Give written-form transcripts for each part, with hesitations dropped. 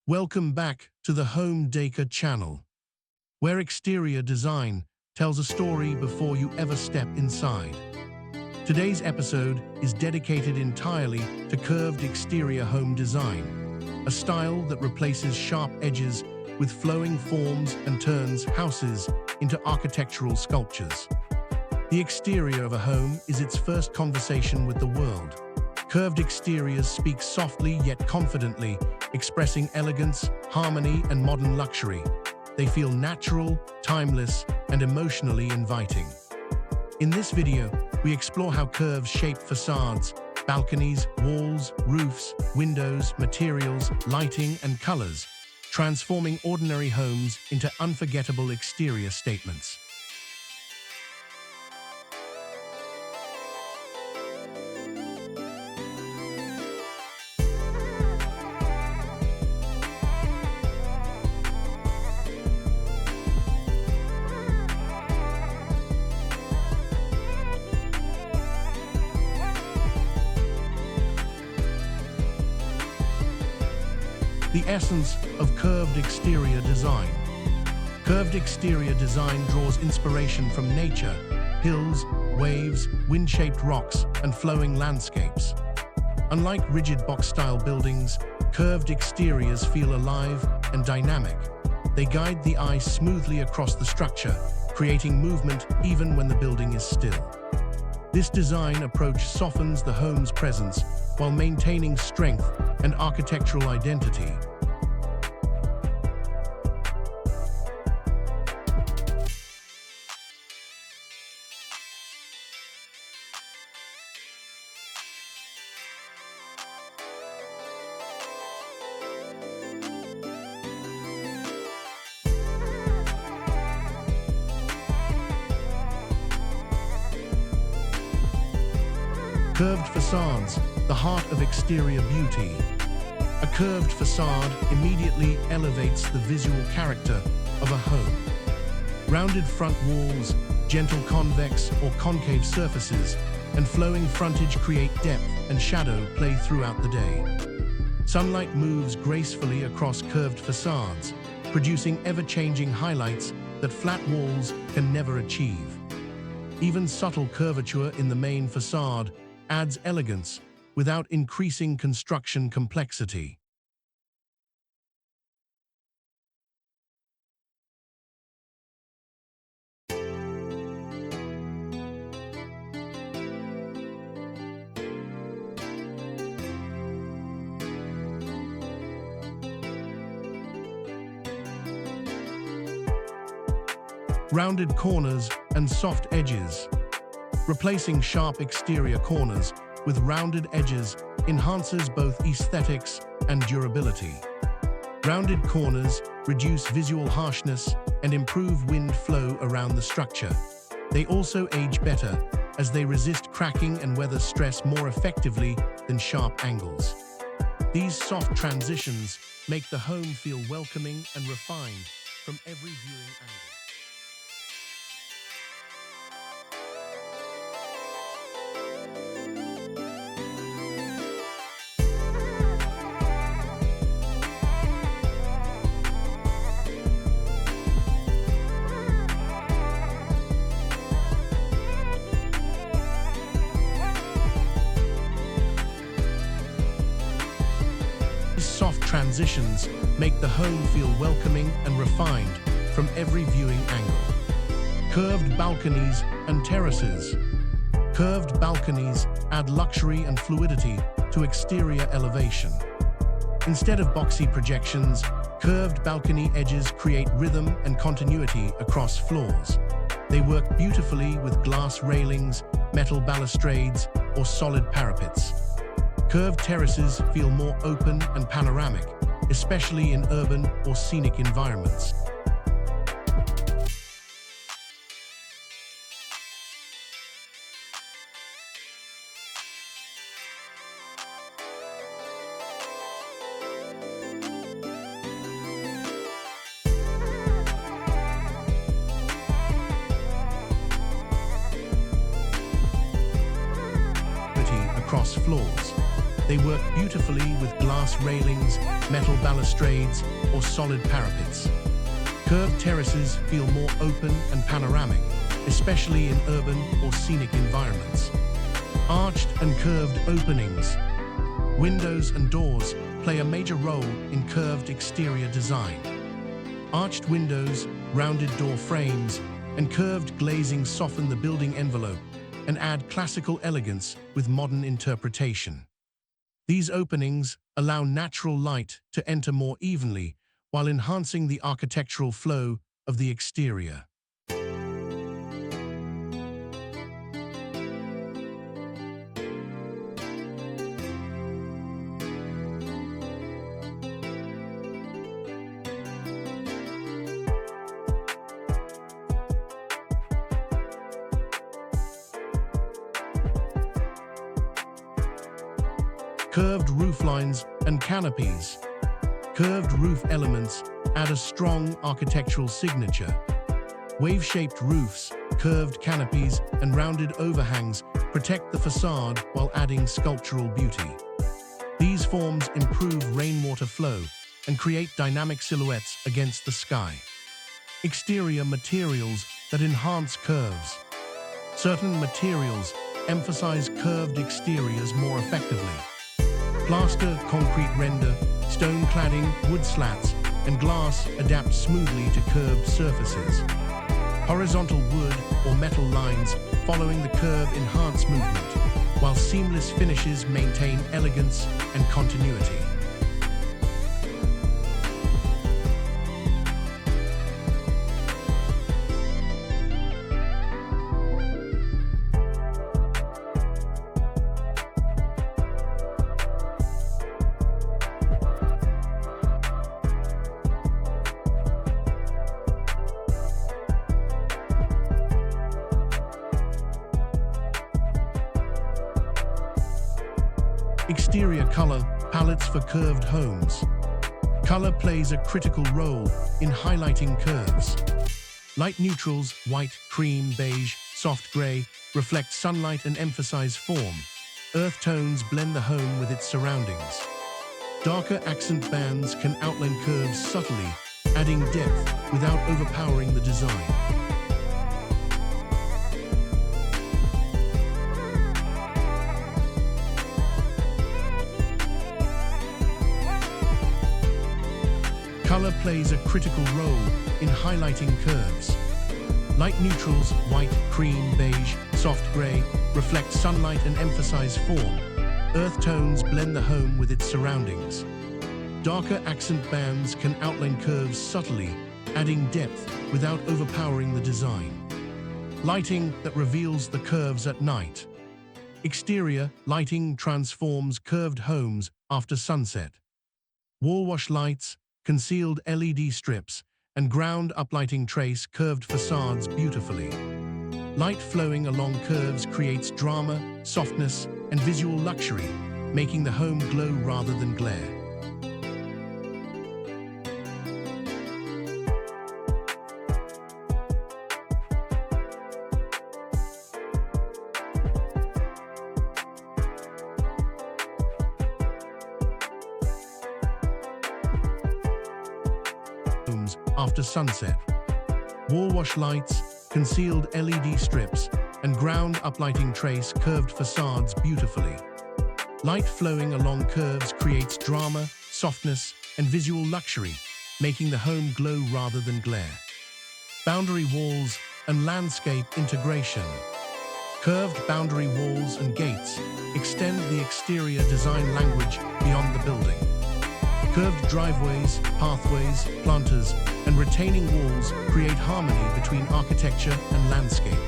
Welcome back to the Home Decor channel, where exterior design tells a story before you ever step inside. Today's episode is dedicated entirely to curved exterior home design, a style that replaces sharp edges with flowing forms and turns houses into architectural sculptures. The exterior of a home is its first conversation with the world. Curved exteriors speak softly yet confidently, expressing elegance, harmony, and modern luxury. They feel natural, timeless, and emotionally inviting. In this video, we explore how curves shape facades, balconies, walls, roofs, windows, materials, lighting, and colors, transforming ordinary homes into unforgettable exterior statements. The essence of curved exterior design. Curved exterior design draws inspiration from nature, hills, waves, wind-shaped rocks, and flowing landscapes. Unlike rigid box-style buildings, curved exteriors feel alive and dynamic. They guide the eye smoothly across the structure, creating movement even when the building is still. This design approach softens the home's presence while maintaining strength and architectural identity. Curved facades, the heart of exterior beauty. A curved facade immediately elevates the visual character of a home. Rounded front walls, gentle convex or concave surfaces, and flowing frontage create depth and shadow play throughout the day. Sunlight moves gracefully across curved facades, producing ever-changing highlights that flat walls can never achieve. Even subtle curvature in the main facade adds elegance without increasing construction complexity. Rounded corners and soft edges. Replacing sharp exterior corners with rounded edges enhances both aesthetics and durability. Rounded corners reduce visual harshness and improve wind flow around the structure. They also age better as they resist cracking and weather stress more effectively than sharp angles. These soft transitions make the home feel welcoming and refined from every viewing angle. Soft transitions make the home feel welcoming and refined from every viewing angle. Curved balconies and terraces. Curved balconies add luxury and fluidity to exterior elevation. Instead of boxy projections, curved balcony edges create rhythm and continuity across floors. They work beautifully with glass railings, metal balustrades, or solid parapets. Curved terraces feel more open and panoramic, especially in urban or scenic environments. Across floors. They work beautifully with glass railings, metal balustrades, or solid parapets. Curved terraces feel more open and panoramic, especially in urban or scenic environments. Arched and curved openings. Windows and doors play a major role in curved exterior design. Arched windows, rounded door frames, and curved glazing soften the building envelope and add classical elegance with modern interpretation. These openings allow natural light to enter more evenly while enhancing the architectural flow of the exterior. Curved rooflines and canopies. Curved roof elements add a strong architectural signature. Wave-shaped roofs, curved canopies, and rounded overhangs protect the facade while adding sculptural beauty. These forms improve rainwater flow and create dynamic silhouettes against the sky. Exterior materials that enhance curves. Certain materials emphasize curved exteriors more effectively. Plaster, concrete render, stone cladding, wood slats, and glass adapt smoothly to curved surfaces. Horizontal wood or metal lines following the curve enhance movement, while seamless finishes maintain elegance and continuity. Exterior color palettes for curved homes. Color plays a critical role in highlighting curves. Light neutrals, white, cream, beige, soft gray, reflect sunlight and emphasize form. Earth tones blend the home with its surroundings. Darker accent bands can outline curves subtly, adding depth without overpowering the design. Color plays a critical role in highlighting curves. Light neutrals, white, cream, beige, soft gray, reflect sunlight and emphasize form. Earth tones blend the home with its surroundings. Darker accent bands can outline curves subtly, adding depth without overpowering the design. Lighting that reveals the curves at night. Exterior lighting transforms curved homes after sunset. Wall wash lights, concealed LED strips, and ground uplighting trace curved facades beautifully. Light flowing along curves creates drama, softness, and visual luxury, making the home glow rather than glare. After sunset. Wall wash lights, concealed LED strips, and ground uplighting trace curved facades beautifully. Light flowing along curves creates drama, softness, and visual luxury, making the home glow rather than glare. Boundary walls and landscape integration. Curved boundary walls and gates extend the exterior design language beyond the building. Curved driveways, pathways, planters, and retaining walls create harmony between architecture and landscape.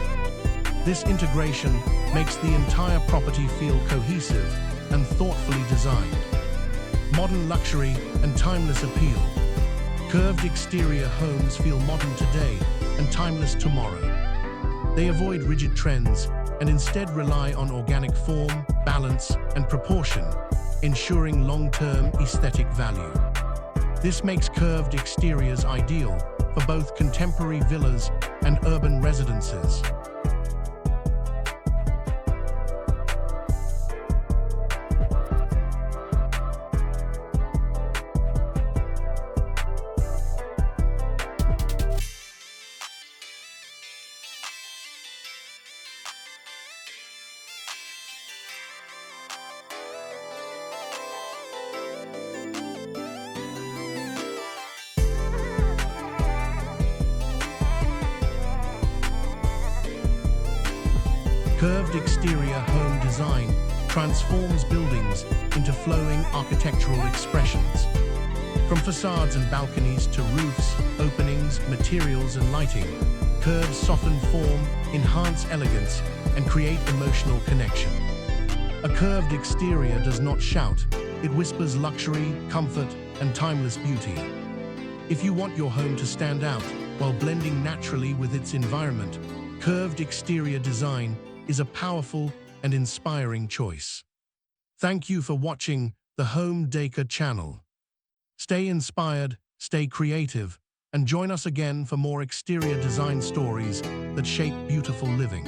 This integration makes the entire property feel cohesive and thoughtfully designed. Modern luxury and timeless appeal. Curved exterior homes feel modern today and timeless tomorrow. They avoid rigid trends and instead rely on organic form, balance, and proportion, ensuring long-term aesthetic value. This makes curved exteriors ideal for both contemporary villas and urban residences. Curved exterior home design transforms buildings into flowing architectural expressions. From facades and balconies to roofs, openings, materials and lighting, curves soften form, enhance elegance, and create emotional connection. A curved exterior does not shout, it whispers luxury, comfort, and timeless beauty. If you want your home to stand out while blending naturally with its environment, curved exterior design is a powerful and inspiring choice. Thank you for watching the Home Decor channel. Stay inspired, stay creative, and join us again for more exterior design stories that shape beautiful living.